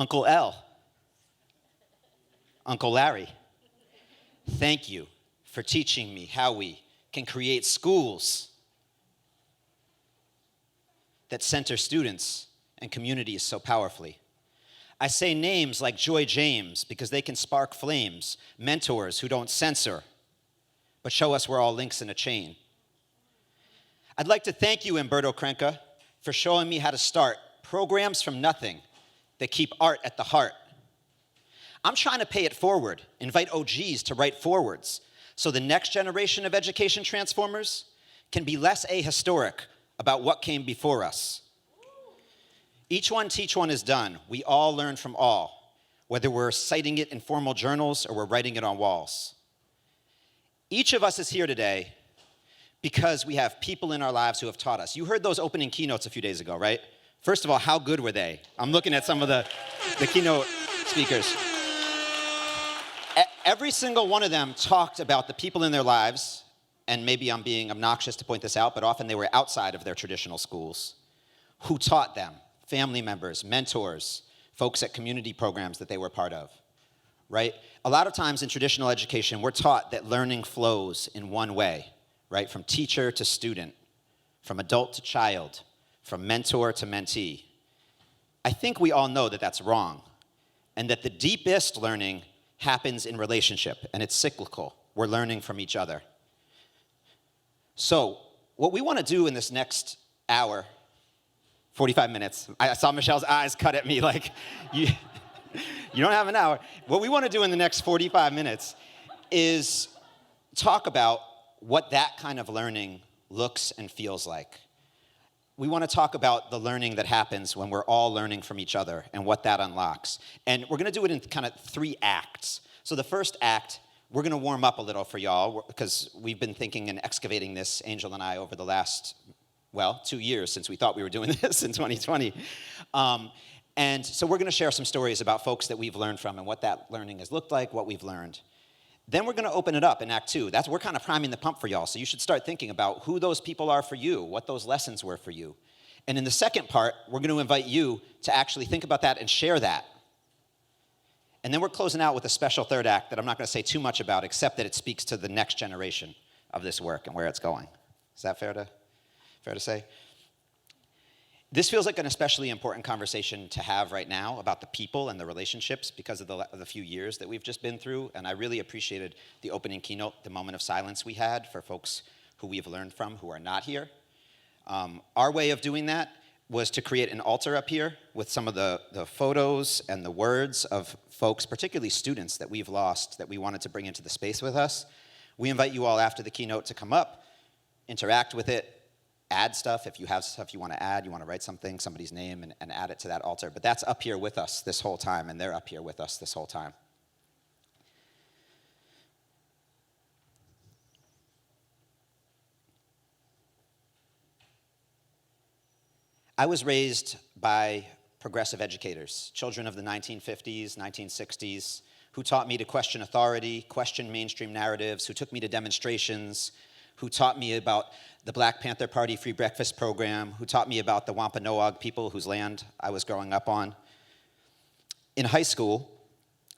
Uncle L, Uncle Larry, thank you for teaching me how we can create schools that center students and communities so powerfully. I say names like Joy James because they can spark flames, mentors who don't censor, but show us we're all links in a chain. I'd like to thank you, Umberto Crenca, for showing me how to start programs from nothing that keep art at the heart. I'm trying to pay it forward, invite OGs to write forwards, so the next generation of education transformers can be less ahistoric about what came before us. Each one teach one is done. We all learn from all, whether we're citing it in formal journals or we're writing it on walls. Each of us is here today because we have people in our lives who have taught us. You heard those opening keynotes a few days ago, right? First of all, how good were they? I'm looking at some of the keynote speakers. Every single one of them talked about the people in their lives, and maybe I'm being obnoxious to point this out, but often they were outside of their traditional schools, who taught them, family members, mentors, folks at community programs that they were part of, right? A lot of times in traditional education, we're taught that learning flows in one way, right? From teacher to student, from adult to child, from mentor to mentee. I think we all know that that's wrong, and that the deepest learning happens in relationship, and it's cyclical. We're learning from each other. So what we want to do in this next hour, 45 minutes, I saw Michelle's eyes cut at me like, you don't have an hour. What we want to do in the next 45 minutes is talk about what that kind of learning looks and feels like. We want to talk about the learning that happens when we're all learning from each other and what that unlocks. And we're going to do it in kind of 3 acts. So the first act, we're going to warm up a little for y'all because we've been thinking and excavating this, Anjel and I, over the last, 2 years since we thought we were doing this in 2020. And so we're going to share some stories about folks that we've learned from and what that learning has looked like, what we've learned. Then we're going to open it up in Act 2. We're kind of priming the pump for y'all, so you should start thinking about who those people are for you, what those lessons were for you. And in the second part, we're going to invite you to actually think about that and share that. And then we're closing out with a special third act that I'm not going to say too much about, except that it speaks to the next generation of this work and where it's going. Is that fair to say? This feels like an especially important conversation to have right now about the people and the relationships because of the few years that we've just been through. And I really appreciated the opening keynote, the moment of silence we had for folks who we've learned from who are not here. Our way of doing that was to create an altar up here with some of the photos and the words of folks, particularly students that we've lost that we wanted to bring into the space with us. We invite you all after the keynote to come up, interact with it, add stuff. If you have stuff you want to add, you want to write something, somebody's name, and add it to that altar. But that's up here with us this whole time, and they're up here with us this whole time. I was raised by progressive educators, children of the 1950s, 1960s, who taught me to question authority, question mainstream narratives, who took me to demonstrations, who taught me about the Black Panther Party free breakfast program, who taught me about the Wampanoag people whose land I was growing up on. In high school,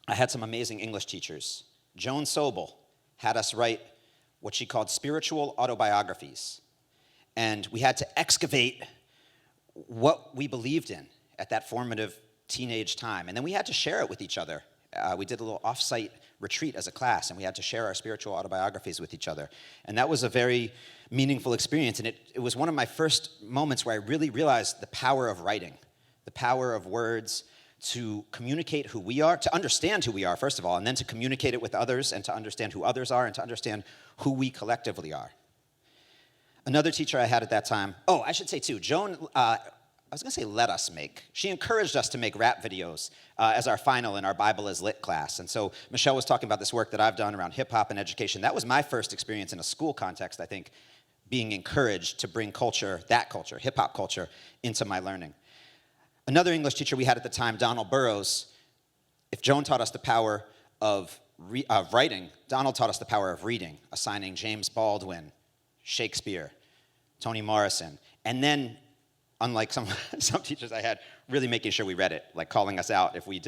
I had some amazing English teachers. Joan Sobel had us write what she called spiritual autobiographies. And we had to excavate what we believed in at that formative teenage time. And then we had to share it with each other. We did a little off-site retreat as a class, and we had to share our spiritual autobiographies with each other. And that was a very meaningful experience, and it was one of my first moments where I really realized the power of writing, the power of words to communicate who we are, to understand who we are, first of all, and then to communicate it with others, and to understand who others are, and to understand who we collectively are. Another teacher I had at that time, I should say too, Joan, I was going to say let us make. She encouraged us to make rap videos as our final in our Bible is Lit class. And so Michelle was talking about this work that I've done around hip-hop and education. That was my first experience in a school context, I think, being encouraged to bring culture, that culture, hip-hop culture, into my learning. Another English teacher we had at the time, Donald Burrows, if Joan taught us the power of writing, Donald taught us the power of reading, assigning James Baldwin, Shakespeare, Toni Morrison, and then unlike some teachers I had, really making sure we read it, like calling us out if we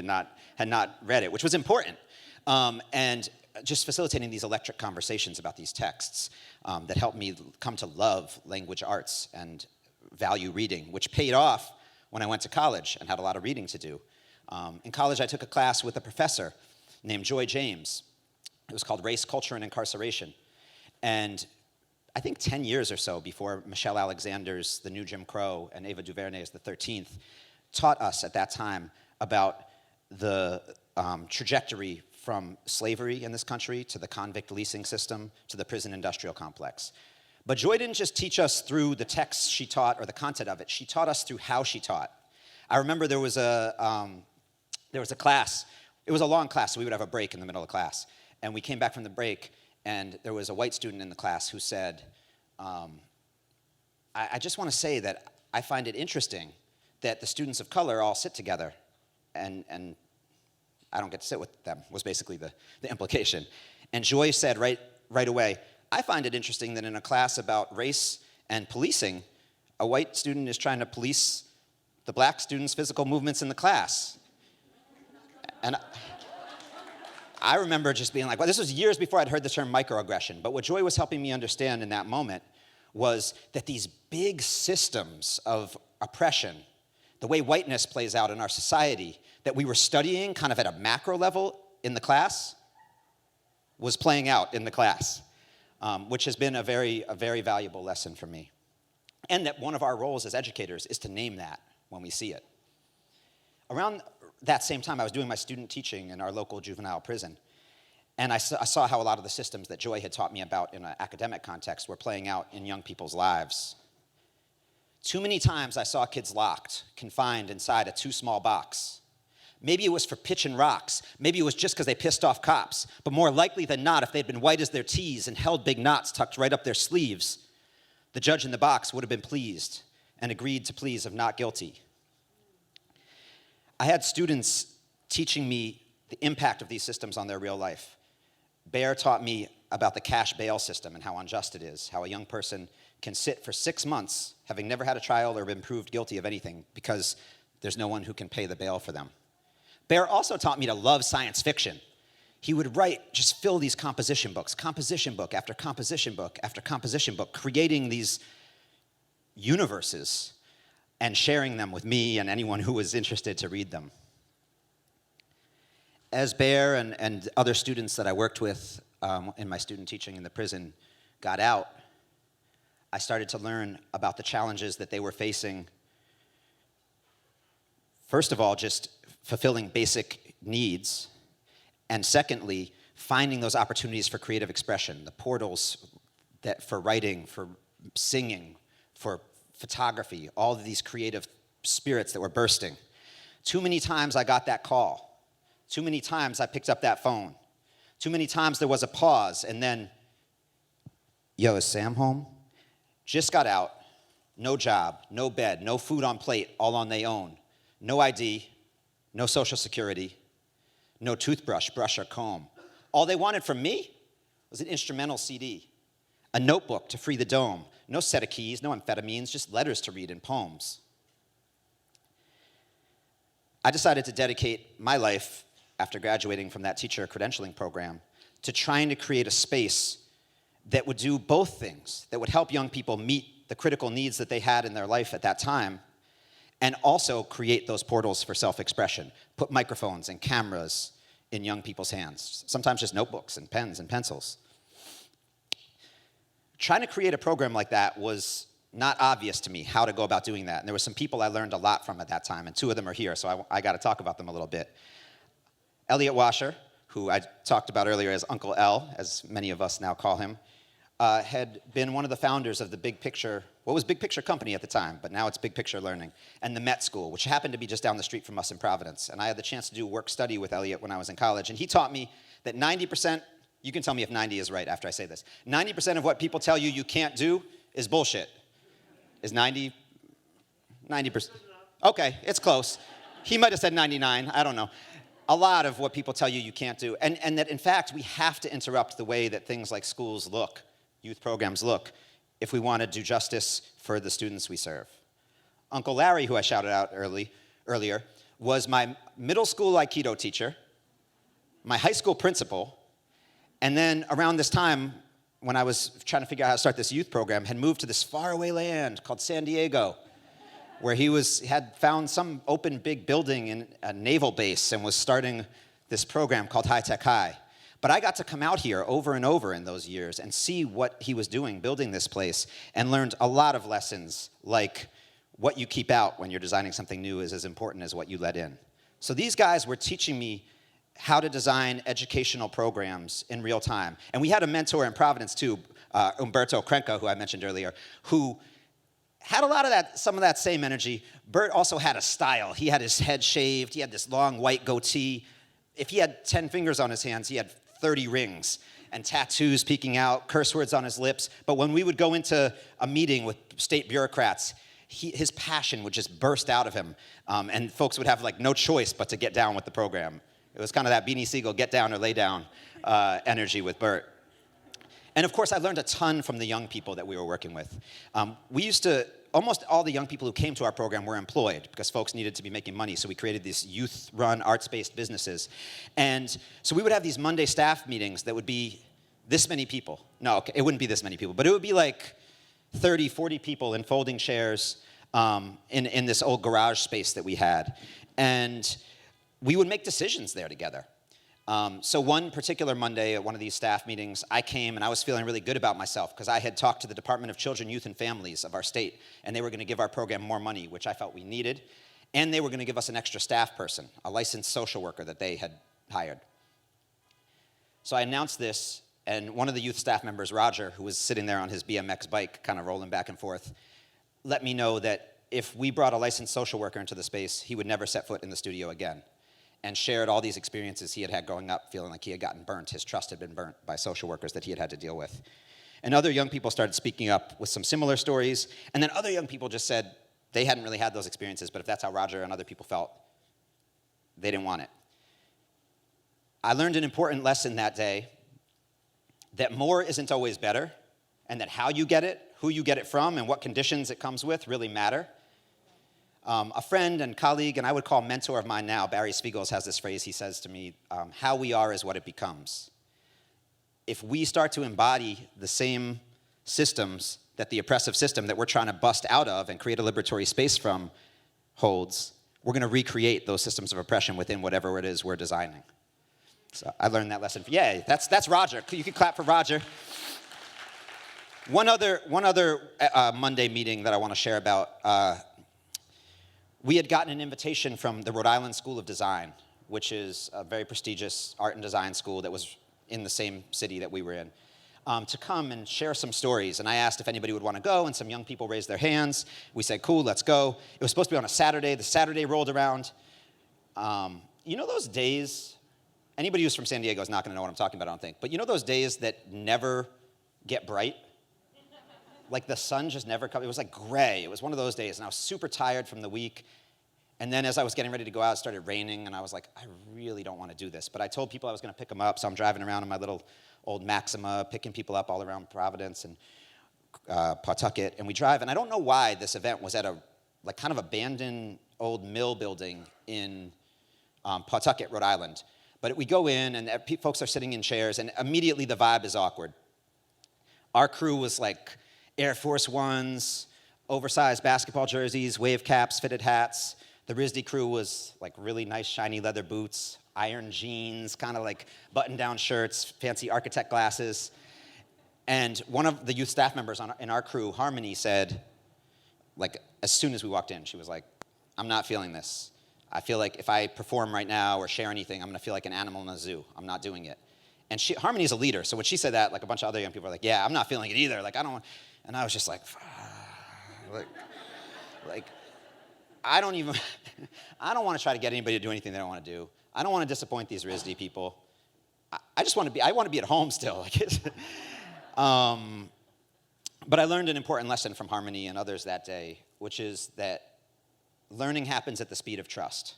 had not read it, which was important. And just facilitating these electric conversations about these texts that helped me come to love language arts and value reading, which paid off when I went to college and had a lot of reading to do. In college, I took a class with a professor named Joy James. It was called Race, Culture, and Incarceration. And I think 10 years or so before Michelle Alexander's The New Jim Crow and Ava DuVernay's The 13th taught us at that time about the trajectory from slavery in this country to the convict leasing system to the prison industrial complex. But Joy didn't just teach us through the texts she taught or the content of it. She taught us through how she taught. I remember there was a class. It was a long class, so we would have a break in the middle of class. And we came back from the break, and there was a white student in the class who said, I just want to say that I find it interesting that the students of color all sit together and I don't get to sit with them, was basically the implication. And Joy said right away, I find it interesting that in a class about race and policing, a white student is trying to police the black students' physical movements in the class. And I remember just being like, well, this was years before I'd heard the term microaggression, but what Joy was helping me understand in that moment was that these big systems of oppression, the way whiteness plays out in our society, that we were studying kind of at a macro level in the class, was playing out in the class, which has been a very valuable lesson for me. And that one of our roles as educators is to name that when we see it. Around that same time, I was doing my student teaching in our local juvenile prison, and I saw how a lot of the systems that Joy had taught me about in an academic context were playing out in young people's lives. Too many times I saw kids locked, confined inside a too small box. Maybe it was for pitching rocks. Maybe it was just because they pissed off cops. But more likely than not, if they'd been white as their tees and held big knots tucked right up their sleeves, the judge in the box would have been pleased and agreed to pleas of not guilty. I had students teaching me the impact of these systems on their real life. Bear taught me about the cash bail system and how unjust it is, how a young person can sit for 6 months having never had a trial or been proved guilty of anything because there's no one who can pay the bail for them. Bear also taught me to love science fiction. He would write, just fill these composition books, composition book after composition book after composition book, creating these universes and sharing them with me and anyone who was interested to read them. As Bear and other students that I worked with in my student teaching in the prison got out, I started to learn about the challenges that they were facing. First of all, just fulfilling basic needs, and secondly, finding those opportunities for creative expression, the portals that for writing, for singing, for photography, all of these creative spirits that were bursting. Too many times I got that call. Too many times I picked up that phone. Too many times there was a pause, and then, yo, is Sam home? Just got out, no job, no bed, no food on plate, all on their own. No ID, no social security, no toothbrush, brush, or comb. All they wanted from me was an instrumental CD, a notebook to free the dome, no set of keys, no amphetamines, just letters to read and poems. I decided to dedicate my life, after graduating from that teacher credentialing program, to trying to create a space that would do both things, that would help young people meet the critical needs that they had in their life at that time, and also create those portals for self-expression, put microphones and cameras in young people's hands, sometimes just notebooks and pens and pencils. Trying to create a program like that was not obvious to me how to go about doing that, and there were some people I learned a lot from at that time, and two of them are here, so I got to talk about them a little bit. Elliot Washer, who I talked about earlier as Uncle L, as many of us now call him, had been one of the founders of the Big Picture, what was Big Picture Company at the time, but now it's Big Picture Learning, and the Met School, which happened to be just down the street from us in Providence. And I had the chance to do work study with Elliot when I was in college, and he taught me that 90%, you can tell me if 90 is right after I say this, 90% of what people tell you you can't do is bullshit. Is 90%? Okay, it's close. He might have said 99, I don't know. A lot of what people tell you you can't do, and that in fact we have to interrupt the way that things like schools look, youth programs look, if we want to do justice for the students we serve. Uncle Larry, who I shouted out earlier, was my middle school Aikido teacher, my high school principal, and then around this time, when I was trying to figure out how to start this youth program, had moved to this faraway land called San Diego, where he had found some open big building in a naval base and was starting this program called High Tech High. But I got to come out here over and over in those years and see what he was doing, building this place, and learned a lot of lessons, like what you keep out when you're designing something new is as important as what you let in. So these guys were teaching me how to design educational programs in real time. And we had a mentor in Providence too, Umberto Crenca, who I mentioned earlier, who had a lot of that, some of that same energy. Bert also had a style. He had his head shaved. He had this long white goatee. If he had 10 fingers on his hands, he had 30 rings and tattoos peeking out, curse words on his lips. But when we would go into a meeting with state bureaucrats, his passion would just burst out of him. And folks would have like no choice but to get down with the program. It was kind of that Beanie Siegel, get down or lay down energy with Bert. And of course, I learned a ton from the young people that we were working with. Almost all the young people who came to our program were employed because folks needed to be making money, so we created these youth-run, arts-based businesses. And so we would have these Monday staff meetings that would be this many people. No, okay, it wouldn't be this many people, but it would be like 30, 40 people in folding chairs in this old garage space that we had. And we would make decisions there together. So one particular Monday at one of these staff meetings, I came and I was feeling really good about myself because I had talked to the Department of Children, Youth, and Families of our state, and they were going to give our program more money, which I felt we needed, and they were going to give us an extra staff person, a licensed social worker that they had hired. So I announced this, and one of the youth staff members, Roger, who was sitting there on his BMX bike, kind of rolling back and forth, let me know that if we brought a licensed social worker into the space, he would never set foot in the studio again, and shared all these experiences he had had growing up, feeling like he had gotten burnt. His trust had been burnt by social workers that he had to deal with. And other young people started speaking up with some similar stories, and then other young people just said they hadn't really had those experiences, but if that's how Roger and other people felt, they didn't want it. I learned an important lesson that day, that more isn't always better, and that how you get it, who you get it from, and what conditions it comes with really matter. A friend and colleague, and I would call mentor of mine now, Barry Spiegels, has this phrase he says to me, how we are is what it becomes. If we start to embody the same systems that the oppressive system that we're trying to bust out of and create a liberatory space from holds, we're going to recreate those systems of oppression within whatever it is we're designing. So I learned that lesson. Yeah, that's Roger. You can clap for Roger. One other Monday meeting that I want to share about, we had gotten an invitation from the Rhode Island School of Design, which is a very prestigious art and design school that was in the same city that we were in, to come and share some stories. And I asked if anybody would want to go, and some young people raised their hands. We said, cool, let's go. It was supposed to be on a Saturday. The Saturday rolled around. You know those days, anybody who's from San Diego is not going to know what I'm talking about, I don't think, but you know those days that never get bright? Like the sun just never comes. It was like gray. It was one of those days, and I was super tired from the week. And then as I was getting ready to go out, it started raining, and I was like, I really don't want to do this. But I told people I was going to pick them up, so I'm driving around in my little old Maxima, picking people up all around Providence and Pawtucket. And we drive, and I don't know why this event was at a like kind of abandoned old mill building in Pawtucket, Rhode Island. But we go in, and folks are sitting in chairs, and immediately the vibe is awkward. Our crew was like Air Force Ones, oversized basketball jerseys, wave caps, fitted hats. The RISD crew was like really nice shiny leather boots, iron jeans, kind of like button-down shirts, fancy architect glasses. And one of the youth staff members in our crew, Harmony, said, like as soon as we walked in, she was like, I'm not feeling this. I feel like if I perform right now or share anything, I'm gonna feel like an animal in a zoo. I'm not doing it. And Harmony's a leader, so when she said that, like a bunch of other young people were like, yeah, I'm not feeling it either. Like, I don't want, and I was just like I don't want to try to get anybody to do anything they don't want to do. I don't want to disappoint these RISD people. I want to be at home still. But I learned an important lesson from Harmony and others that day, which is that learning happens at the speed of trust.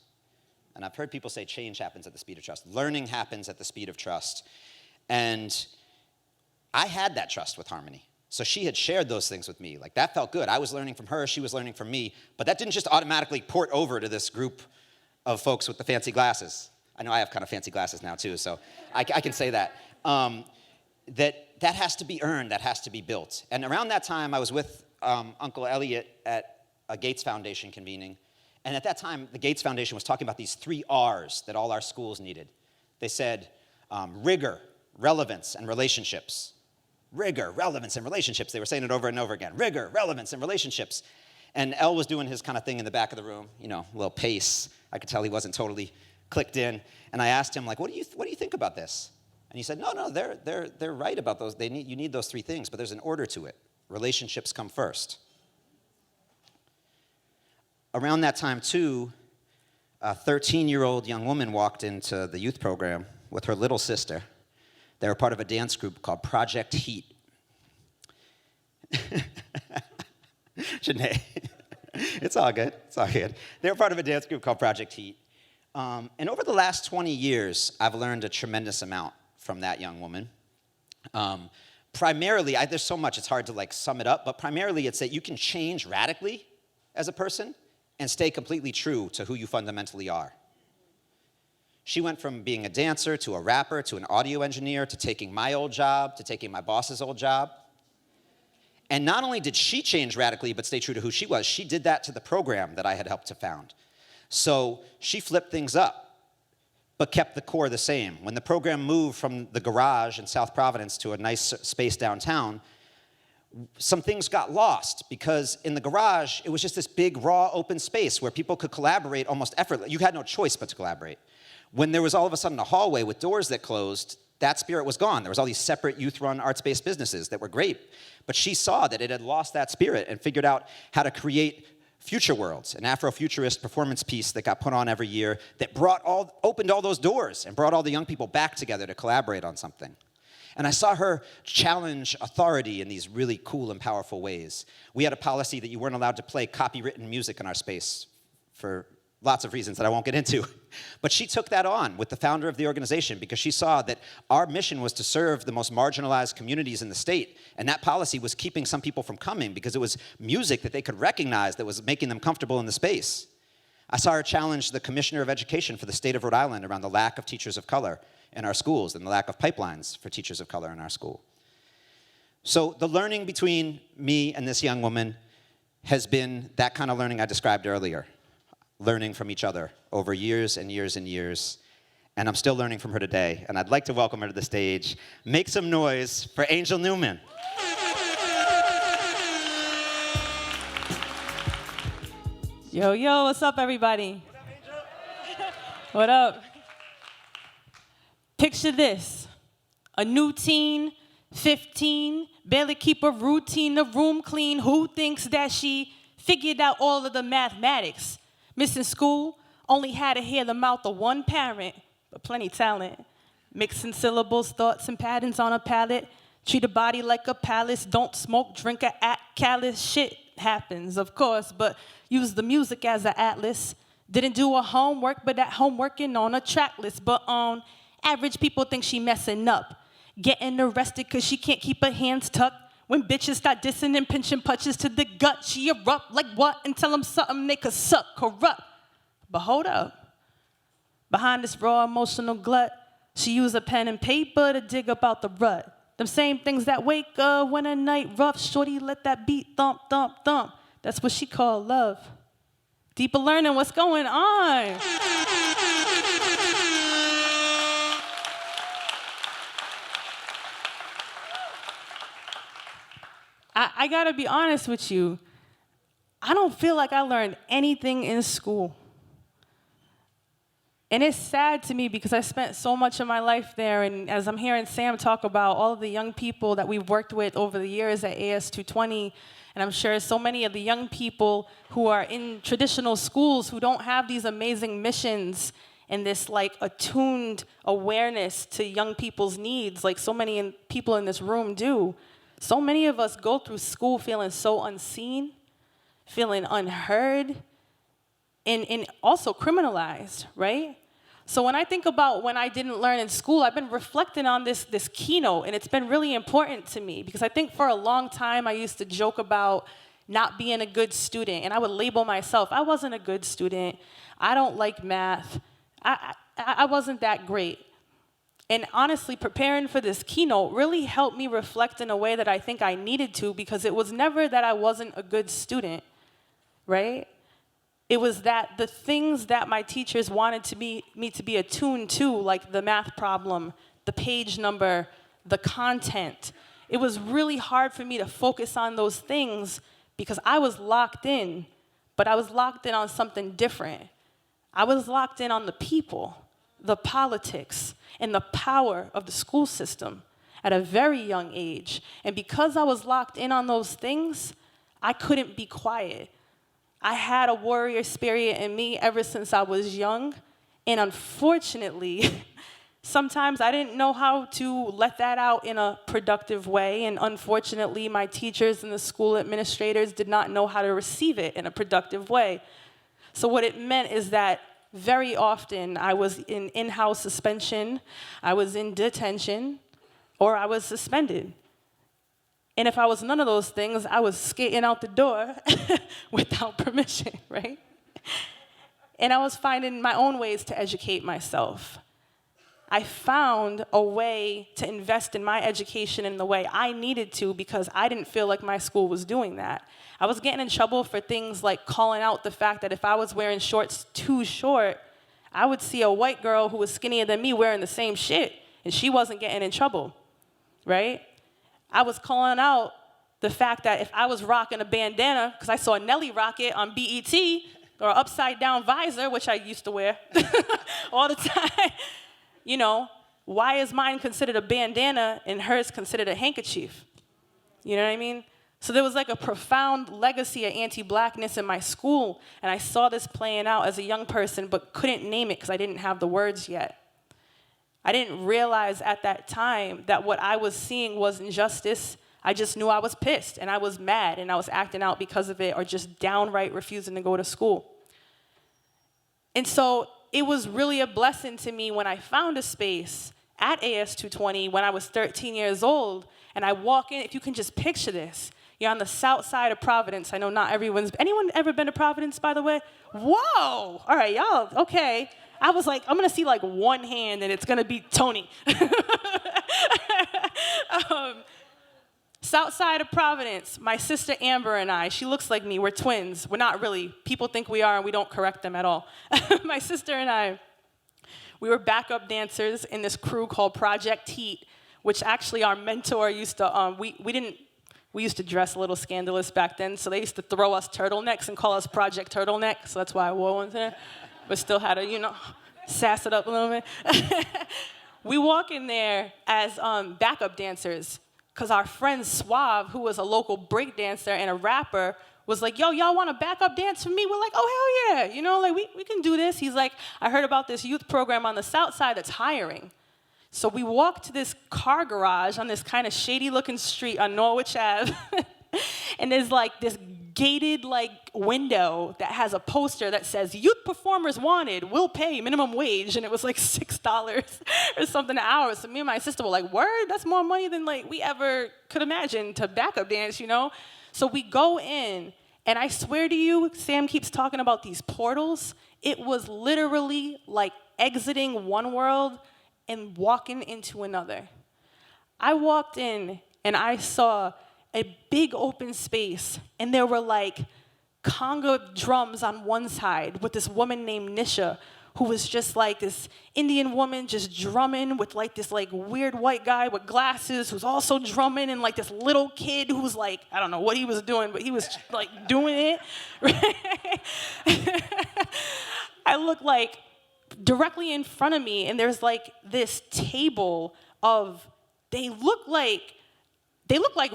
And I've heard people say change happens at the speed of trust. Learning happens at the speed of trust. And I had that trust with Harmony. So she had shared those things with me. Like, that felt good. I was learning from her, she was learning from me, but that didn't just automatically port over to this group of folks with the fancy glasses. I know I have kind of fancy glasses now too, so I can say that. That has to be earned, that has to be built. And around that time, I was with Uncle Elliot at a Gates Foundation convening, and at that time, the Gates Foundation was talking about these 3 R's that all our schools needed. They said rigor, relevance, and relationships. Rigor, relevance, and relationships. They were saying it over and over again. Rigor, relevance, and relationships. And El was doing his kind of thing in the back of the room, you know, a little pace. I could tell he wasn't totally clicked in. And I asked him, like, what do you think about this? And he said, no, they're right about those. You need those 3 things, but there's an order to it. Relationships come first. Around that time, too, a 13-year-old young woman walked into the youth program with her little sister. They were part of a dance group called Project Heat. Janae, it's all good, it's all good. They were part of a dance group called Project Heat. And over the last 20 years, I've learned a tremendous amount from that young woman. Primarily, there's so much, it's hard to like sum it up, but primarily it's that you can change radically as a person and stay completely true to who you fundamentally are. She went from being a dancer to a rapper to an audio engineer to taking my old job to taking my boss's old job. And not only did she change radically but stay true to who she was, she did that to the program that I had helped to found. So she flipped things up, but kept the core the same. When the program moved from the garage in South Providence to a nice space downtown, some things got lost because in the garage, it was just this big, raw, open space where people could collaborate almost effortlessly. You had no choice but to collaborate. When there was all of a sudden a hallway with doors that closed, that spirit was gone. There was all these separate youth-run arts-based businesses that were great. But she saw that it had lost that spirit and figured out how to create Future Worlds, an Afrofuturist performance piece that got put on every year that opened all those doors and brought all the young people back together to collaborate on something. And I saw her challenge authority in these really cool and powerful ways. We had a policy that you weren't allowed to play copywritten music in our space for lots of reasons that I won't get into. But she took that on with the founder of the organization because she saw that our mission was to serve the most marginalized communities in the state. And that policy was keeping some people from coming because it was music that they could recognize that was making them comfortable in the space. I saw her challenge the Commissioner of Education for the state of Rhode Island around the lack of teachers of color in our schools and the lack of pipelines for teachers of color in our school. So the learning between me and this young woman has been that kind of learning I described earlier. Learning from each other over years and years and years. And I'm still learning from her today. And I'd like to welcome her to the stage. Make some noise for Anjel Newman. Yo, what's up, everybody? What up, Angel? What up? Picture this. A new teen, 15, barely keep a routine, the room clean. Who thinks that she figured out all of the mathematics? Missing school, only had to hear the mouth of one parent, but plenty talent. Mixing syllables, thoughts, and patterns on a palette. Treat a body like a palace. Don't smoke, drink, or act callous. Shit happens, of course, but use the music as an atlas. Didn't do her homework, but at home working on a track list. But average people think she messing up. Getting arrested because she can't keep her hands tucked. When bitches start dissing and pinching punches to the gut, she erupt like what and tell them something they could suck, corrupt. But hold up. Behind this raw emotional glut, she used a pen and paper to dig up out the rut. Them same things that wake up when a night rough, shorty let that beat thump, thump, thump. That's what she called love. Deeper learning, what's going on? I gotta be honest with you. I don't feel like I learned anything in school. And it's sad to me because I spent so much of my life there, and as I'm hearing Sam talk about all of the young people that we've worked with over the years at AS220, and I'm sure so many of the young people who are in traditional schools who don't have these amazing missions and this like attuned awareness to young people's needs like so many people in this room do. So many of us go through school feeling so unseen, feeling unheard, and also criminalized, right? So when I think about when I didn't learn in school, I've been reflecting on this keynote, and it's been really important to me because I think for a long time I used to joke about not being a good student, and I would label myself, I wasn't a good student, I don't like math, I wasn't that great. And honestly, preparing for this keynote really helped me reflect in a way that I think I needed to, because it was never that I wasn't a good student, right? It was that the things that my teachers wanted me to be attuned to, like the math problem, the page number, the content, it was really hard for me to focus on those things because I was locked in, but I was locked in on something different. I was locked in on the people, the politics, and the power of the school system at a very young age. And because I was locked in on those things, I couldn't be quiet. I had a warrior spirit in me ever since I was young, and unfortunately, sometimes I didn't know how to let that out in a productive way, and unfortunately, my teachers and the school administrators did not know how to receive it in a productive way. So what it meant is that very often I was in in-house suspension, I was in detention, or I was suspended. And if I was none of those things, I was skating out the door without permission, right? And I was finding my own ways to educate myself. I found a way to invest in my education in the way I needed to because I didn't feel like my school was doing that. I was getting in trouble for things like calling out the fact that if I was wearing shorts too short, I would see a white girl who was skinnier than me wearing the same shit, and she wasn't getting in trouble, right? I was calling out the fact that if I was rocking a bandana, because I saw Nelly rock it on BET, or upside down visor, which I used to wear all the time, you know, why is mine considered a bandana and hers considered a handkerchief? You know what I mean? So there was like a profound legacy of anti-blackness in my school, and I saw this playing out as a young person, but couldn't name it because I didn't have the words yet. I didn't realize at that time that what I was seeing was injustice. I just knew I was pissed, and I was mad, and I was acting out because of it, or just downright refusing to go to school. And so it was really a blessing to me when I found a space at AS220 when I was 13 years old, and I walk in, if you can just picture this, you're on the south side of Providence. I know not anyone ever been to Providence, by the way? Whoa, all right, y'all, okay. I was like, I'm gonna see like one hand and it's gonna be Tony. South side of Providence, my sister Amber and I, she looks like me, we're twins. We're not really. People think we are and we don't correct them at all. My sister and I, we were backup dancers in this crew called Project Heat, which actually our mentor used to, we used to dress a little scandalous back then, so they used to throw us turtlenecks and call us Project Turtleneck, so that's why I wore one today, but still had to, sass it up a little bit. We walk in there as backup dancers, because our friend Suave, who was a local break dancer and a rapper, was like, yo, y'all want to backup dance for me? We're like, oh, hell yeah, we can do this. He's like, I heard about this youth program on the south side that's hiring. So we walked to this car garage on this kind of shady-looking street on Norwich Ave, and there's like this gated like window that has a poster that says, youth performers wanted, will pay minimum wage, and it was like $6 or something an hour. So me and my sister were like, word, that's more money than like we ever could imagine to backup dance, So we go in, and I swear to you, Sam keeps talking about these portals. It was literally like exiting one world and walking into another. I walked in and I saw a big open space, and there were like conga drums on one side with this woman named Nisha, who was just like this Indian woman just drumming with like this like weird white guy with glasses who's also drumming, and like this little kid who's like, I don't know what he was doing, but he was like doing it. I look like directly in front of me, and there's like this table of, they look like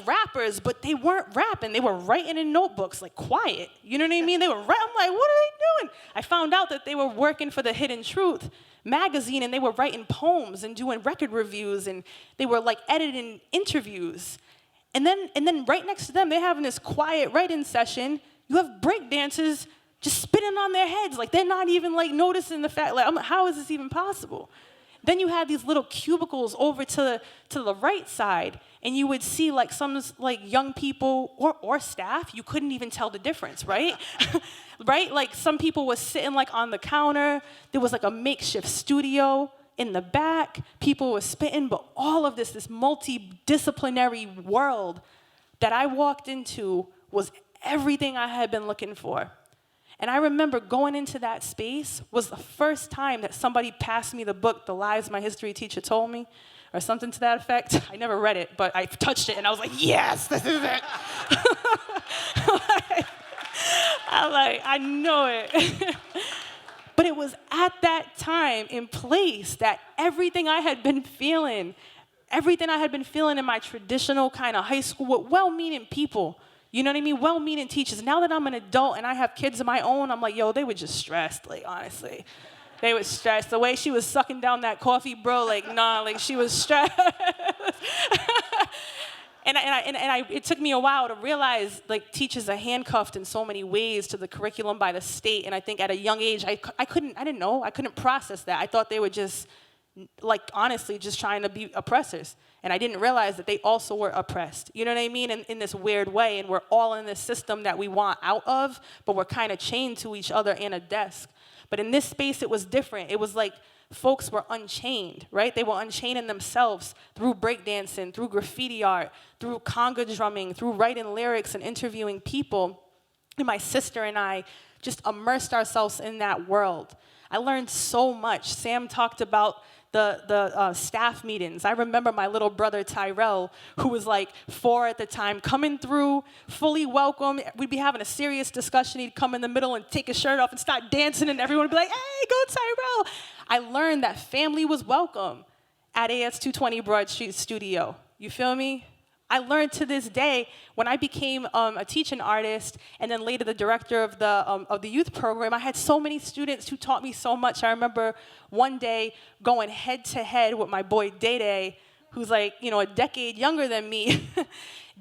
rappers, but they weren't rapping. They were writing in notebooks, like quiet. You know what I mean? They were writing. I'm like, what are they doing? I found out that they were working for the Hidden Truth magazine, and they were writing poems and doing record reviews, and they were like editing interviews. And then right next to them, they're having this quiet writing session. You have break dancers just spitting on their heads. Like, they're not even, like, noticing the fact, like, how is this even possible? Then you had these little cubicles over to the right side, and you would see, like, some, like, young people or staff. You couldn't even tell the difference, right? Right? Like, some people were sitting, like, on the counter. There was, like, a makeshift studio in the back. People were spitting, but all of this multidisciplinary world that I walked into was everything I had been looking for. And I remember going into that space was the first time that somebody passed me the book, The Lies My History Teacher Told Me, or something to that effect. I never read it, but I touched it, and I was like, yes, this is it. I know it. But it was at that time in place that everything I had been feeling in my traditional kind of high school with well-meaning people, you know what I mean? Well-meaning teachers. Now that I'm an adult and I have kids of my own, I'm like, yo, they were just stressed, like, honestly. They were stressed. The way she was sucking down that coffee, bro, like, nah, like, she was stressed. It took me a while to realize, like, teachers are handcuffed in so many ways to the curriculum by the state, and I think at a young age, I couldn't process that. I thought they were just, like, honestly, just trying to be oppressors. And I didn't realize that they also were oppressed. You know what I mean? In this weird way. And we're all in this system that we want out of, but we're kind of chained to each other in a desk. But in this space, it was different. It was like folks were unchained, right? They were unchaining themselves through breakdancing, through graffiti art, through conga drumming, through writing lyrics and interviewing people. And my sister and I just immersed ourselves in that world. I learned so much. Sam talked about the staff meetings. I remember my little brother Tyrell, who was like 4 at the time, coming through, fully welcome. We'd be having a serious discussion. He'd come in the middle and take his shirt off and start dancing, and everyone would be like, hey, go Tyrell. I learned that family was welcome at AS220 Broad Street Studio. You feel me? I learned to this day, when I became a teaching artist and then later the director of the youth program, I had so many students who taught me so much. I remember one day going head to head with my boy Day, who's like, you know, a decade younger than me.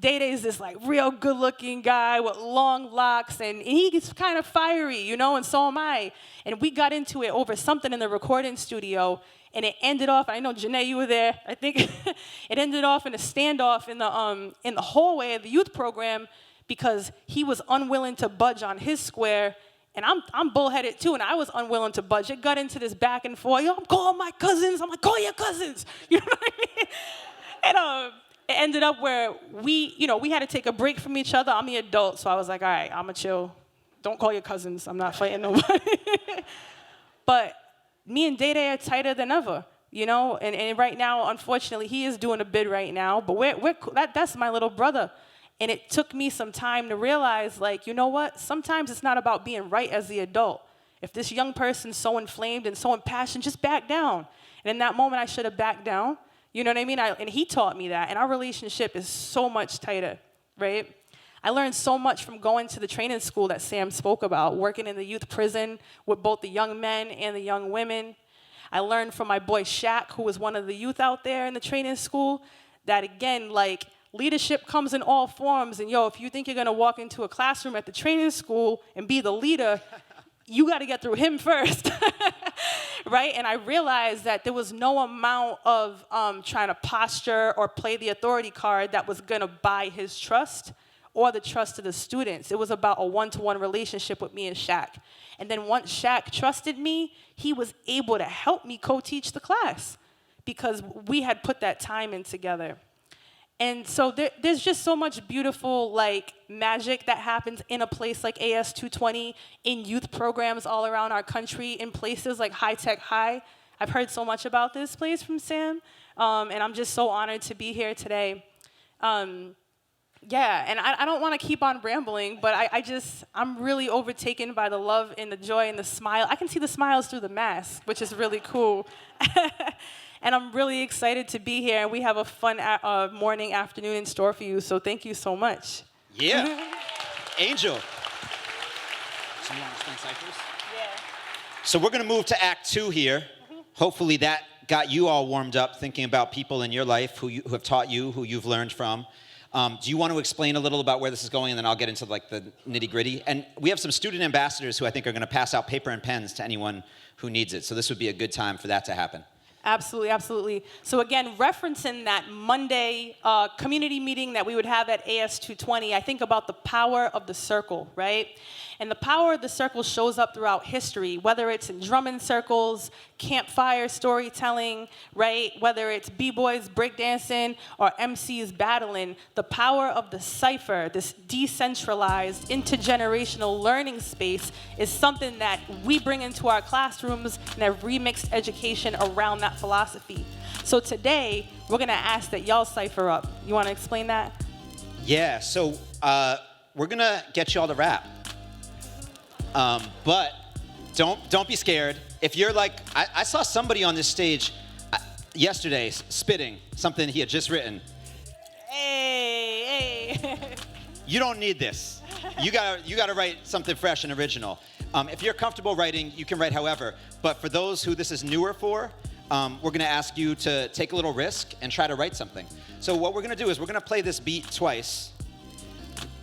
Day is this like real good looking guy with long locks, and he's kind of fiery, you know, and so am I. And we got into it over something in the recording studio. And it ended off, I know, Janae, you were there, I think. It ended off in a standoff in the hallway of the youth program because he was unwilling to budge on his square. And I'm bullheaded, too, and I was unwilling to budge. It got into this back and forth. Yo, I'm calling my cousins. I'm like, call your cousins. You know what I mean? And it ended up where we had to take a break from each other. I'm the adult, so I was like, all right, I'm going to chill. Don't call your cousins. I'm not fighting nobody. But me and Day are tighter than ever, you know? And right now, unfortunately, he is doing a bid right now, but that's my little brother. And it took me some time to realize, like, you know what? Sometimes it's not about being right as the adult. If this young person's so inflamed and so impassioned, just back down. And in that moment, I should have backed down. You know what I mean? And he taught me that. And our relationship is so much tighter, right? I learned so much from going to the training school that Sam spoke about, working in the youth prison with both the young men and the young women. I learned from my boy Shaq, who was one of the youth out there in the training school, that again, like, leadership comes in all forms. And yo, if you think you're gonna walk into a classroom at the training school and be the leader, you gotta get through him first, right? And I realized that there was no amount of trying to posture or play the authority card that was gonna buy his trust or the trust of the students. It was about a one-to-one relationship with me and Shaq. And then once Shaq trusted me, he was able to help me co-teach the class because we had put that time in together. And so there's just so much beautiful, like, magic that happens in a place like AS220, in youth programs all around our country, in places like High Tech High. I've heard so much about this place from Sam, and I'm just so honored to be here today. Yeah, and I don't want to keep on rambling, but I'm really overtaken by the love and the joy and the smile. I can see the smiles through the mask, which is really cool. And I'm really excited to be here, and we have a fun morning, afternoon in store for you, so thank you so much. Yeah. Angel. So you want to spend ciphers? Yeah. So we're going to move to Act 2 here. Hopefully that got you all warmed up thinking about people in your life who have taught you, who you've learned from. Do you want to explain a little about where this is going, and then I'll get into like the nitty-gritty? And we have some student ambassadors who I think are going to pass out paper and pens to anyone who needs it. So this would be a good time for that to happen. Absolutely, absolutely. So again, referencing that Monday community meeting that we would have at AS220, I think about the power of the circle, right? And the power of the circle shows up throughout history, whether it's in drumming circles, campfire storytelling, right? Whether it's b-boys breakdancing or MCs battling, the power of the cipher, this decentralized, intergenerational learning space, is something that we bring into our classrooms and have remixed education around that philosophy. So today, we're gonna ask that y'all cipher up. You wanna explain that? Yeah, so we're gonna get y'all to rap. But don't be scared. If you're like, I saw somebody on this stage yesterday spitting something he had just written. Hey. You don't need this. You gotta write something fresh and original. If you're comfortable writing, you can write however. But for those who this is newer for, we're gonna ask you to take a little risk and try to write something. So what we're gonna do is we're gonna play this beat twice.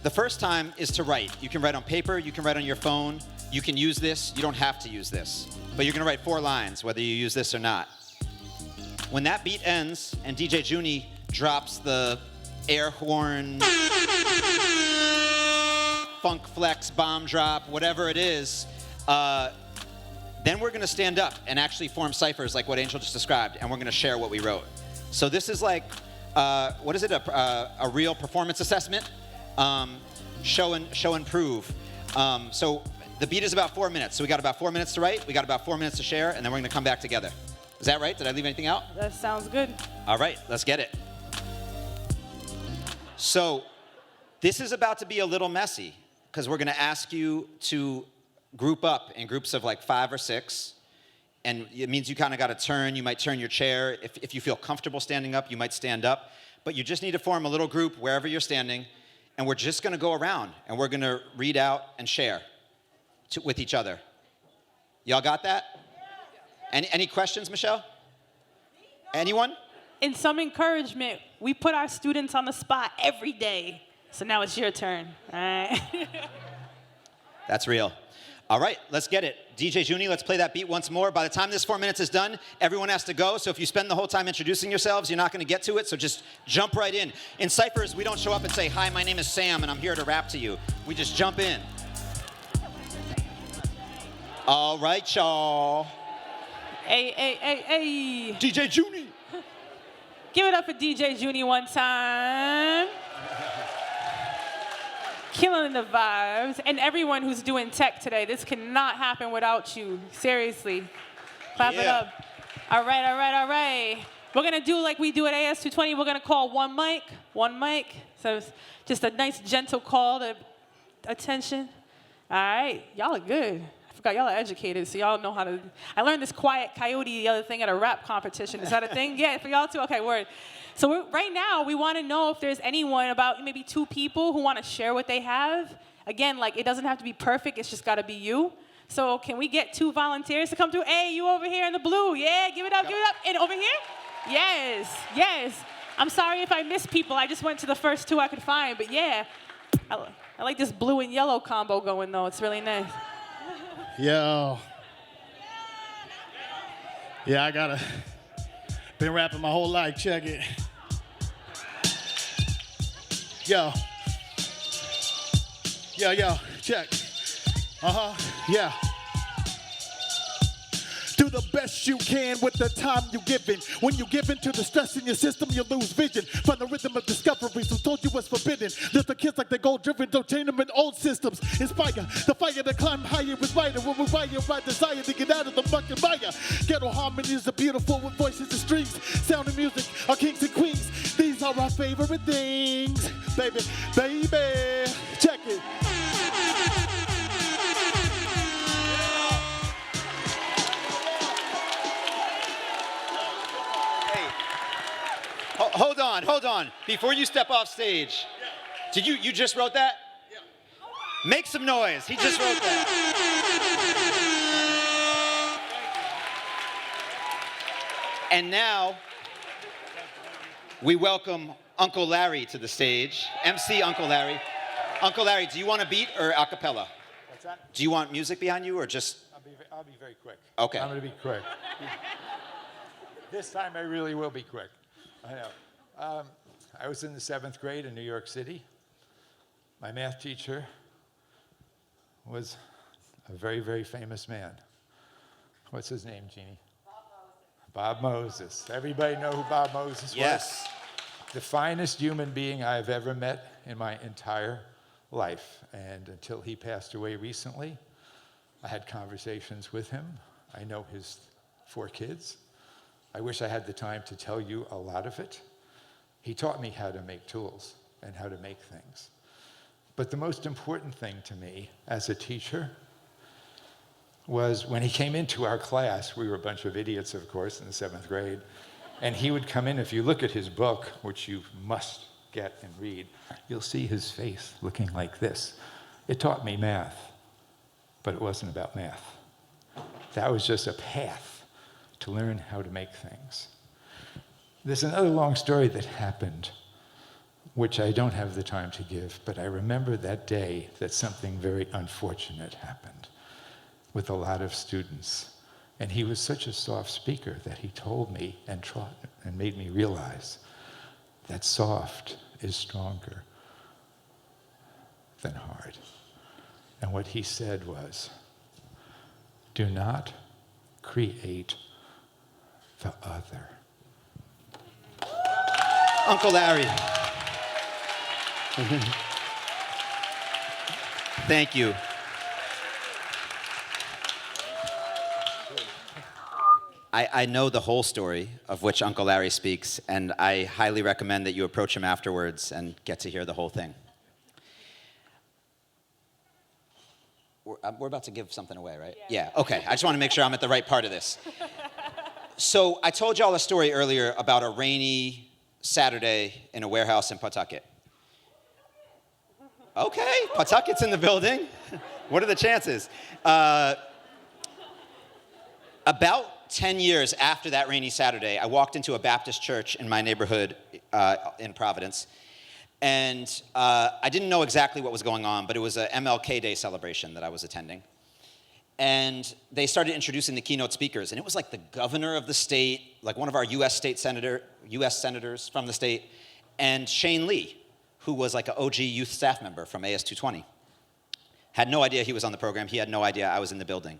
The first time is to write. You can write on paper, you can write on your phone, you can use this, you don't have to use this. But you're gonna write 4 lines, whether you use this or not. When that beat ends and DJ Junie drops the air horn, funk flex, bomb drop, whatever it is, then we're gonna stand up and actually form ciphers like what Anjel just described, and we're gonna share what we wrote. So this is like, what is it, a real performance assessment? Show and prove. So the beat is about 4 minutes. So we got about 4 minutes to write, we got about 4 minutes to share, and then we're gonna come back together. Is that right? Did I leave anything out? That sounds good. All right, let's get it. So this is about to be a little messy because we're gonna ask you to group up in groups of like 5 or 6. And it means you kind of gotta turn. You might turn your chair. If you feel comfortable standing up, you might stand up. But you just need to form a little group wherever you're standing. And we're just gonna go around and we're gonna read out and share with each other. Y'all got that? Any questions, Michelle? Anyone? In some encouragement, we put our students on the spot every day. So now it's your turn, all right? That's real. All right, let's get it. DJ Junie, let's play that beat once more. By the time this 4 minutes is done, everyone has to go. So if you spend the whole time introducing yourselves, you're not going to get to it. So just jump right in. In ciphers, we don't show up and say, "Hi, my name is Sam, and I'm here to rap to you." We just jump in. All right, y'all. Hey. DJ Junie. Give it up for DJ Junie one time. Killing the vibes. And everyone who's doing tech today, this cannot happen without you. Seriously. Clap it up. All right. We're going to do like we do at AS220. We're going to call one mic. So it's just a nice, gentle call to attention. All right. Y'all are good. I forgot y'all are educated, so y'all know how to. I learned this quiet coyote the other thing at a rap competition. Is that a thing? Yeah, for y'all too? Okay, word. So right now, we want to know if there's anyone, about maybe 2 people, who want to share what they have. Again, like, it doesn't have to be perfect. It's just got to be you. So can we get 2 volunteers to come through? Hey, you over here in the blue. Yeah, give it up. And over here? Yes. I'm sorry if I missed people. I just went to the first 2 I could find. But yeah, I like this blue and yellow combo going, though. It's really nice. Yo. Yeah, been rapping my whole life, check it. Yo, check. Yeah. Do the best you can with the time you're given. When you give in to the stress in your system, you lose vision. Find the rhythm of discovery, so told you what's forbidden. Lift the kids like they're goal-driven, don't chain them in old systems. Inspire the fire to climb higher is brighter. When we wire by desire to get out of the fucking fire. Ghetto harmonies are beautiful with voices and strings. Sound and music are kings and queens. These are our favorite things. Baby, check it. Hold on. Before you step off stage, did you just wrote that? Yeah. Make some noise. He just wrote that. And now we welcome Uncle Larry to the stage. MC Uncle Larry. Uncle Larry, do you want a beat or a cappella? What's that? Do you want music behind you or just? I'll be very quick. Okay. I'm going to be quick. This time I really will be quick. I know. I was in the 7th grade in New York City. My math teacher was a very, very famous man. What's his name, Jeannie? Bob Moses. Everybody know who Bob Moses was? Yes. The finest human being I've ever met in my entire life. And until he passed away recently, I had conversations with him. I know his 4 kids. I wish I had the time to tell you a lot of it. He taught me how to make tools and how to make things. But the most important thing to me as a teacher was when he came into our class, we were a bunch of idiots, of course, in the 7th grade, and he would come in. If you look at his book, which you must get and read, you'll see his face looking like this. It taught me math, but it wasn't about math. That was just a path to learn how to make things. There's another long story that happened, which I don't have the time to give, but I remember that day that something very unfortunate happened with a lot of students. And he was such a soft speaker that he told me and taught and made me realize that soft is stronger than hard. And what he said was, do not create the other. Uncle Larry. Thank you. I know the whole story of which Uncle Larry speaks, and I highly recommend that you approach him afterwards and get to hear the whole thing. We're about to give something away, right? Yeah, okay. I just want to make sure I'm at the right part of this. So I told y'all a story earlier about a rainy Saturday in a warehouse in Pawtucket. Okay, Pawtucket's in the building. What are the chances? About 10 years after that rainy Saturday, I walked into a Baptist church in my neighborhood in Providence. And I didn't know exactly what was going on, but it was a MLK Day celebration that I was attending. And they started introducing the keynote speakers. And it was like the governor of the state, like one of our U.S. senators from the state, and Shane Lee, who was like an OG youth staff member from AS220. Had no idea he was on the program. He had no idea I was in the building.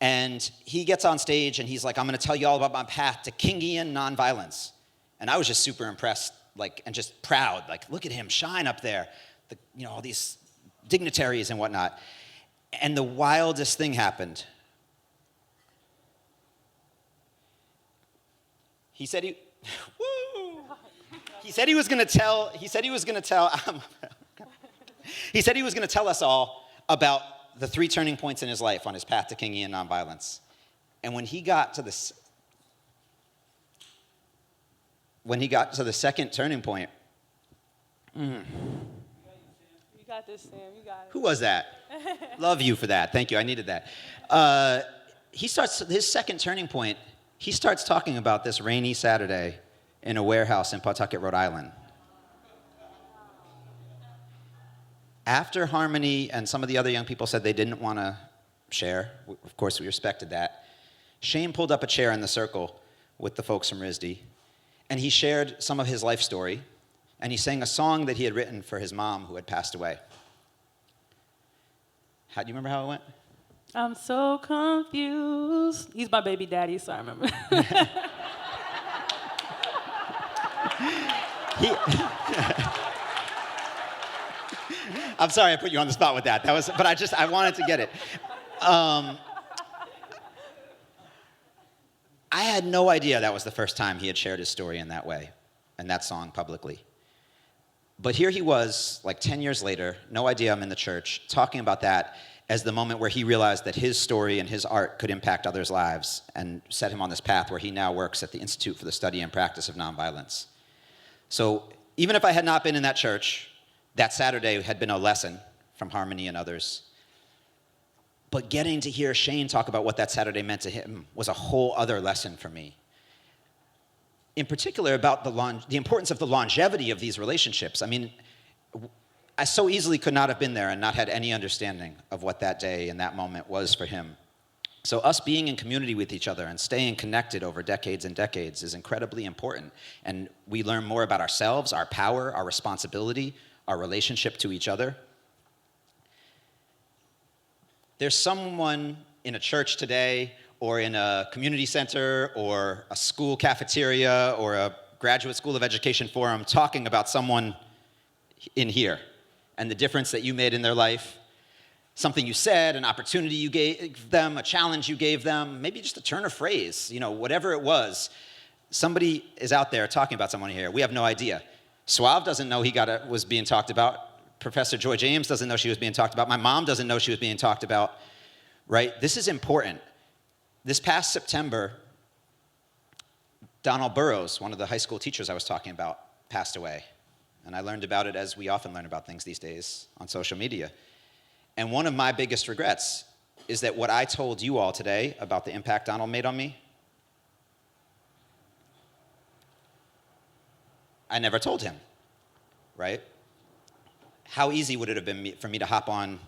And he gets on stage and he's like, I'm going to tell you all about my path to Kingian nonviolence. And I was just super impressed, like, and just proud. Like, look at him shine up there. All these dignitaries and whatnot. And the wildest thing happened. He said he was going to tell us all about the 3 turning points in his life on his path to Kingian nonviolence. And when he got to the second turning point, You got this, Sam. You got it. who was that? Love you for that. Thank you. I needed that. He starts his second turning point. He starts talking about this rainy Saturday in a warehouse in Pawtucket, Rhode Island. After Harmony and some of the other young people said they didn't want to share, of course we respected that, Shane pulled up a chair in the circle with the folks from RISD, and he shared some of his life story, and he sang a song that he had written for his mom who had passed away. Do you remember how it went? I'm so confused. He's my baby daddy, so I remember. I'm sorry I put you on the spot with that. But I wanted to get it. I had no idea that was the first time he had shared his story in that way, and that song publicly. But here he was, like 10 years later, no idea I'm in the church, talking about that as the moment where he realized that his story and his art could impact others' lives and set him on this path where he now works at the Institute for the Study and Practice of Nonviolence. So even if I had not been in that church, that Saturday had been a lesson from Harmony and others. But getting to hear Shane talk about what that Saturday meant to him was a whole other lesson for me. in particular about the importance of the longevity of these relationships. I mean, I so easily could not have been there and not had any understanding of what that day and that moment was for him. So us being in community with each other and staying connected over decades and decades is incredibly important. And we learn more about ourselves, our power, our responsibility, our relationship to each other. There's someone in a church today or in a community center or a school cafeteria or a graduate school of education forum talking about someone in here and the difference that you made in their life, something you said, an opportunity you gave them, a challenge you gave them, maybe just a turn of phrase, whatever it was. Somebody is out there talking about someone here. We have no idea. Suave doesn't know he was being talked about. Professor Joy James doesn't know she was being talked about. My mom doesn't know she was being talked about, right? This is important. This past September, Donald Burrows, one of the high school teachers I was talking about, passed away. And I learned about it as we often learn about things these days on social media. And one of my biggest regrets is that what I told you all today about the impact Donald made on me, I never told him, right? How easy would it have been for me to hop on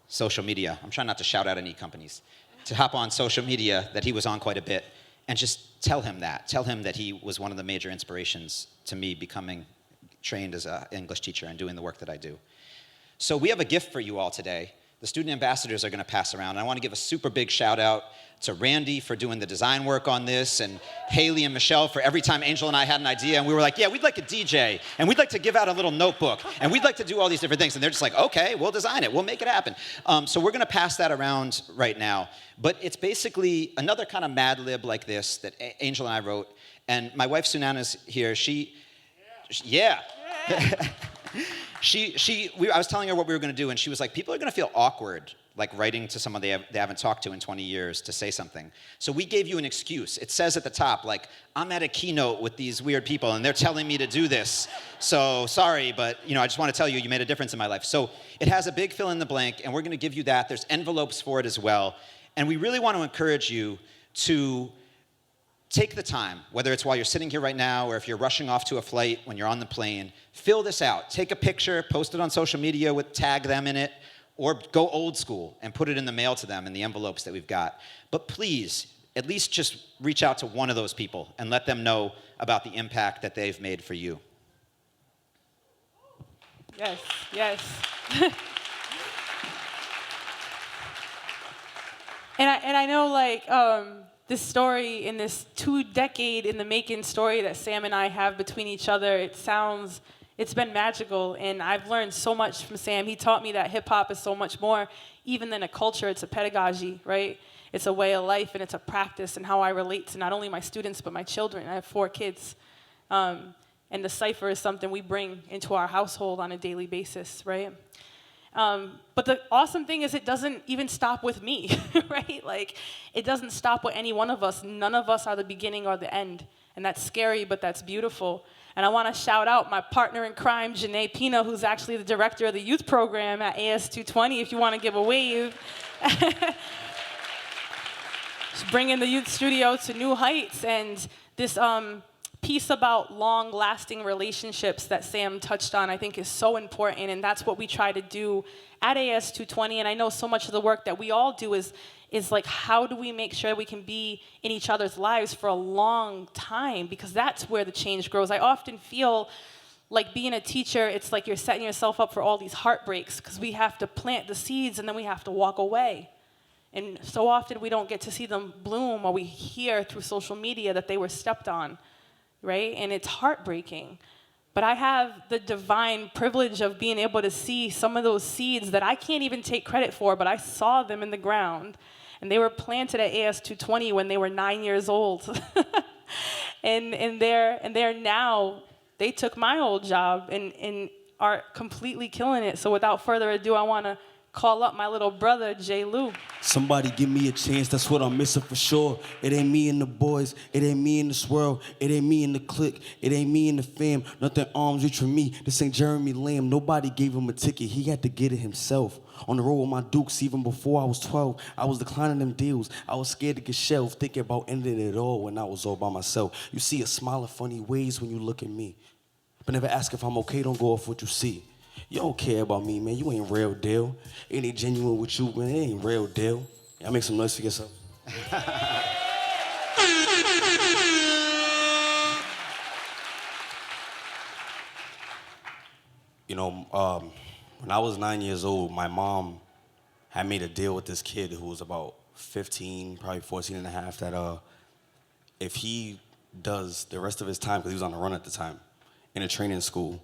social media? I'm trying not to shout out any companies. To hop on social media that he was on quite a bit and just tell him that he was one of the major inspirations to me becoming trained as an English teacher and doing the work that I do. So we have a gift for you all today. The student ambassadors are going to pass around. And I want to give a super big shout out to Randy for doing the design work on this, and Haley and Michelle for every time Angel and I had an idea and we were like, yeah, we'd like a DJ, and we'd like to give out a little notebook, and we'd like to do all these different things. And they're just like, okay, we'll design it. We'll make it happen. So we're going to pass that around right now. But it's basically another kind of Mad Lib like this that Angel and I wrote. And my wife, Sunana's here. Yeah. I was telling her what we were going to do, and she was like, people are going to feel awkward, like writing to someone they haven't talked to in 20 years to say something. So we gave you an excuse. It says at the top, like, I'm at a keynote with these weird people, and they're telling me to do this. So sorry, but I just want to tell you, you made a difference in my life. So it has a big fill in the blank, and we're going to give you that. There's envelopes for it as well. And we really want to encourage you to take the time, whether it's while you're sitting here right now or if you're rushing off to a flight when you're on the plane, fill this out. Take a picture, post it on social media, tag them in it, or go old school and put it in the mail to them in the envelopes that we've got. But please, at least just reach out to one of those people and let them know about the impact that they've made for you. Yes. And I know, this story in this 2-decade in the making story that Sam and I have between each other, it's been magical, and I've learned so much from Sam. He taught me that hip-hop is so much more even than a culture. It's a pedagogy, right? It's a way of life, and it's a practice, and how I relate to not only my students but my children. I have 4 kids, and the cipher is something we bring into our household on a daily basis, right? But the awesome thing is it doesn't even stop with me, right? Like, it doesn't stop with any one of us. None of us are the beginning or the end. And that's scary, but that's beautiful. And I want to shout out my partner in crime, Janae Pina, who's actually the director of the youth program at AS220, if you want to give a wave. She's bringing the youth studio to new heights. And this piece about long-lasting relationships that Sam touched on, I think, is so important, and that's what we try to do at AS220. And I know so much of the work that we all do is like, how do we make sure we can be in each other's lives for a long time? Because that's where the change grows. I often feel like being a teacher, it's like you're setting yourself up for all these heartbreaks, because we have to plant the seeds and then we have to walk away. And so often we don't get to see them bloom, or we hear through social media that they were stepped on. Right? And it's heartbreaking. But I have the divine privilege of being able to see some of those seeds that I can't even take credit for, but I saw them in the ground. And they were planted at AS220 when they were 9 years old. and they're now, they took my old job and are completely killing it. So without further ado, I want to call up my little brother, Jay Lou. Somebody give me a chance, that's what I'm missing for sure. It ain't me and the boys, it ain't me in this world, it ain't me in the clique, it ain't me in the fam. Nothing arms reach for me, this ain't Jeremy Lamb. Nobody gave him a ticket, he had to get it himself. On the road with my dukes, even before I was 12, I was declining them deals. I was scared to get shelved, thinking about ending it all when I was all by myself. You see a smile of funny ways when you look at me, but never ask if I'm okay, don't go off what you see. You don't care about me, man. You ain't real deal. It ain't genuine with you, man. It ain't real deal. Y'all make some noise for yourself. You know, when I was 9 years old, my mom had made a deal with this kid who was about 15, probably 14 and a half, that if he does the rest of his time, because he was on the run at the time, in a training school,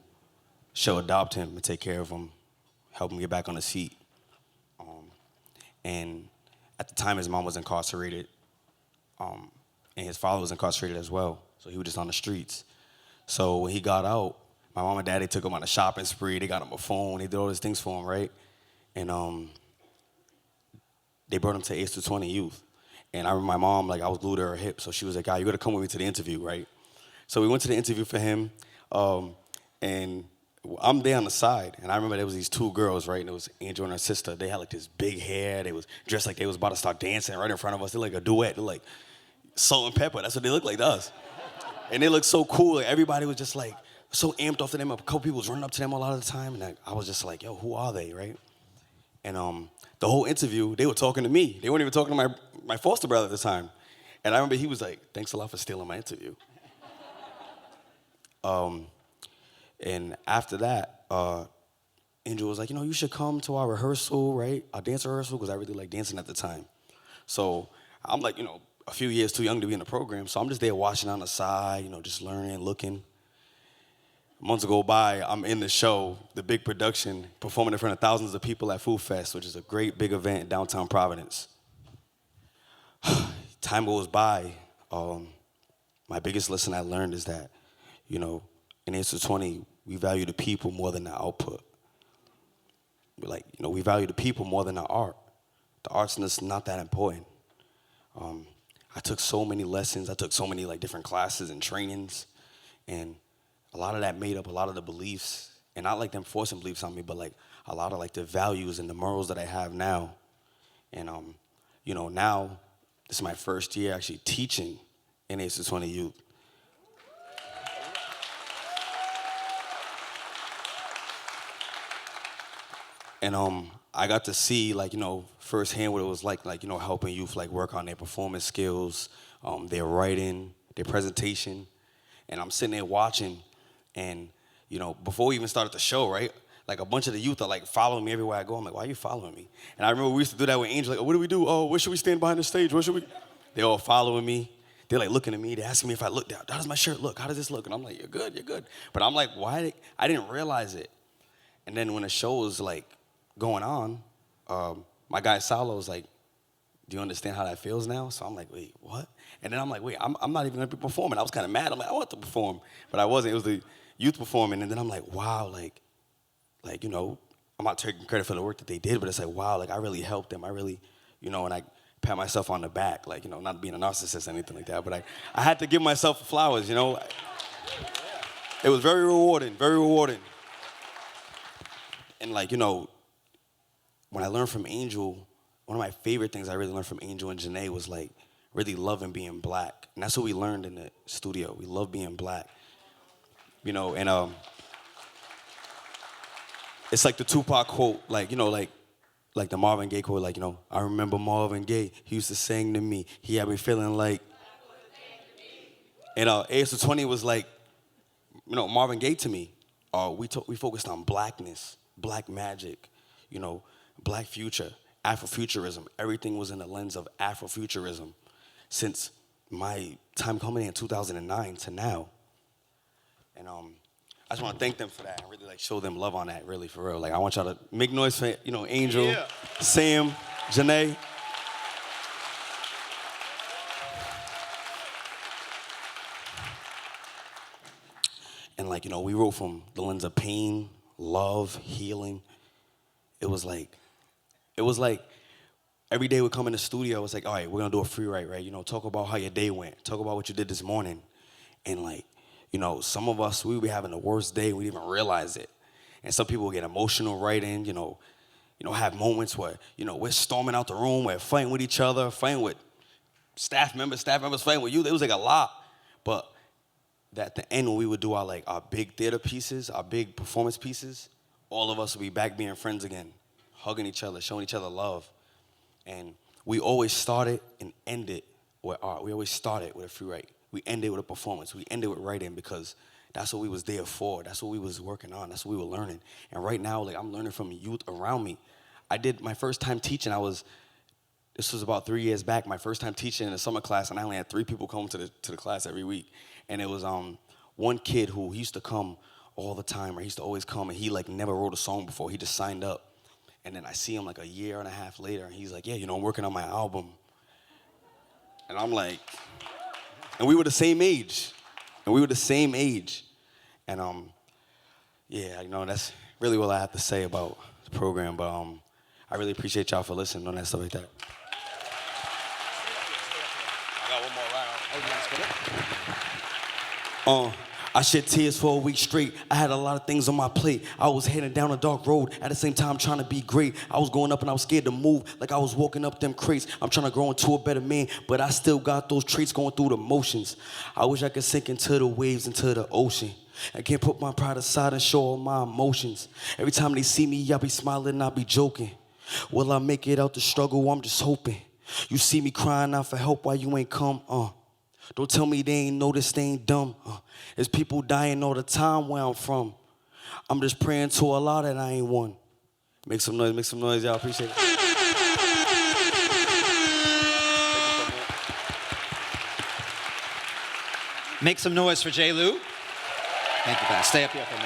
she'll adopt him and take care of him, help him get back on his feet. And at the time, his mom was incarcerated, and his father was incarcerated as well, so he was just on the streets. So when he got out, my mom and dad, they took him on a shopping spree, they got him a phone, they did all these things for him, right? And they brought him to d.school youth. And I remember my mom, like, I was glued to her hip, so she was like, "Ah, you gotta come with me to the interview," right? So we went to the interview for him, and I'm there on the side, and I remember there was these two girls, right, and it was Anjel and her sister. They had like this big hair, they was dressed like they was about to start dancing right in front of us. They're like a duet, they're like salt and pepper, that's what they look like to us. And they looked so cool, like, everybody was just like so amped off to them. A couple people was running up to them a lot of the time, and I was just like, yo, who are they, right? And the whole interview, they were talking to me. They weren't even talking to my foster brother at the time. And I remember he was like, "Thanks a lot for stealing my interview." And after that, Angel was like, "You know, you should come to our rehearsal, right? Our dance rehearsal," because I really liked dancing at the time. So I'm like, you know, a few years too young to be in the program. So I'm just there watching on the side, you know, just learning, looking. Months go by, I'm in the show, the big production, performing in front of thousands of people at Food Fest, which is a great big event in downtown Providence. Time goes by. My biggest lesson I learned is that, you know, in d.school, we value the people more than the output. We value the people more than the art. The art's just not that important. I took so many lessons. I took so many like different classes and trainings, and a lot of that made up a lot of the beliefs, and not like them forcing beliefs on me, but like a lot of like the values and the morals that I have now. And you know, now this is my first year actually teaching in d.school youth. And I got to see, like, you know, firsthand what it was like, you know, helping youth like work on their performance skills, their writing, their presentation. And I'm sitting there watching, and, you know, before we even started the show, right, like a bunch of the youth are like following me everywhere I go. I'm like, "Why are you following me?" And I remember we used to do that with Angel, like, "Oh, what do we do? Oh, where should we stand behind the stage? Where should we?" They're all following me. They're like looking at me. They're asking me if I looked out. "How does my shirt look? How does this look?" And I'm like, "You're good, you're good." But I'm like, why? I didn't realize it. And then when the show was like going on, my guy Salo was like, "Do you understand how that feels now?" So I'm like, "Wait, what?" And then I'm like, "Wait, I'm not even gonna be performing." I was kind of mad. I'm like, "I want to perform," but I wasn't. It was the youth performing. And then I'm like, wow, like, you know, I'm not taking credit for the work that they did, but it's like, wow, like I really helped them. I really, you know, and I pat myself on the back, like, you know, not being a narcissist or anything like that, but I had to give myself flowers, you know. It was very rewarding, very rewarding. And like, you know, when I learned from Angel, one of my favorite things I really learned from Angel and Janae was like really loving being black. And that's what we learned in the studio. We love being black. You know, and it's like the Tupac quote, like, you know, like the Marvin Gaye quote, like, you know, "I remember Marvin Gaye, he used to sing to me, he had me feeling like," and d.school was like, you know, Marvin Gaye to me. We focused on blackness, black magic, you know, black future, Afrofuturism. Everything was in the lens of Afrofuturism since my time coming in 2009 to now. And I just want to thank them for that and really like show them love on that, really, for real. Like, I want y'all to make noise for, you know, Angel, yeah, Sam, Janae. And like, you know, we wrote from the lens of pain, love, healing. It was like every day we come in the studio, it's like, all right, we're gonna do a free write, right? You know, talk about how your day went. Talk about what you did this morning. And like, you know, some of us, we be having the worst day, we didn't even realize it. And some people get emotional writing, you know, have moments where, you know, we're storming out the room, we're fighting with each other, fighting with staff members fighting with you. It was like a lot. But at the end, when we would do our big theater pieces, our big performance pieces, all of us would be back being friends again, hugging each other, showing each other love. And we always started and ended with art. We always started with a free write. We ended with a performance. We ended with writing because that's what we was there for. That's what we was working on. That's what we were learning. And right now, like, I'm learning from youth around me. I did my first time teaching. This was about 3 years back. My first time teaching in a summer class, and I only had 3 people come to the class every week. And it was one kid who he used to come all the time, or he used to always come, and he like never wrote a song before. He just signed up. And then I see him like a year and a half later, and he's like, yeah, you know, I'm working on my album. And I'm like, and we were the same age. And yeah, you know, that's really what I have to say about the program. But I really appreciate y'all for listening on that stuff like that. I got one more round. I shed tears for a week straight. I had a lot of things on my plate. I was heading down a dark road, at the same time trying to be great. I was going up and I was scared to move, like I was walking up them crates. I'm trying to grow into a better man, but I still got those traits going through the motions. I wish I could sink into the waves, into the ocean. I can't put my pride aside and show all my emotions. Every time they see me, I be smiling, I be joking. Will I make it out the struggle? I'm just hoping. You see me crying out for help while you ain't come, Don't tell me they ain't noticed, they ain't dumb. There's people dying all the time where I'm from. I'm just praying to Allah that I ain't one. Make some noise, y'all. Appreciate it. Make some noise for J. Lou. Thank you, guys. Stay up here for a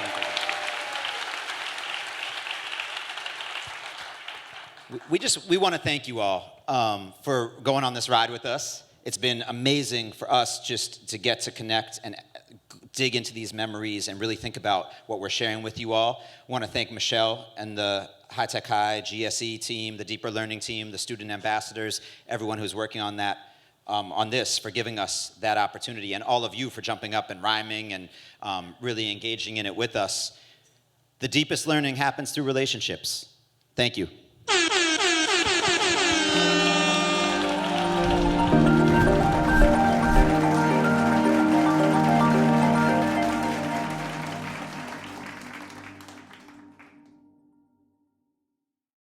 minute. We want to thank you all for going on this ride with us. It's been amazing for us just to get to connect and dig into these memories and really think about what we're sharing with you all. I want to thank Michelle and the High Tech High GSE team, the Deeper Learning team, the student ambassadors, everyone who's working on that, on this, for giving us that opportunity, and all of you for jumping up and rhyming and really engaging in it with us. The deepest learning happens through relationships. Thank you.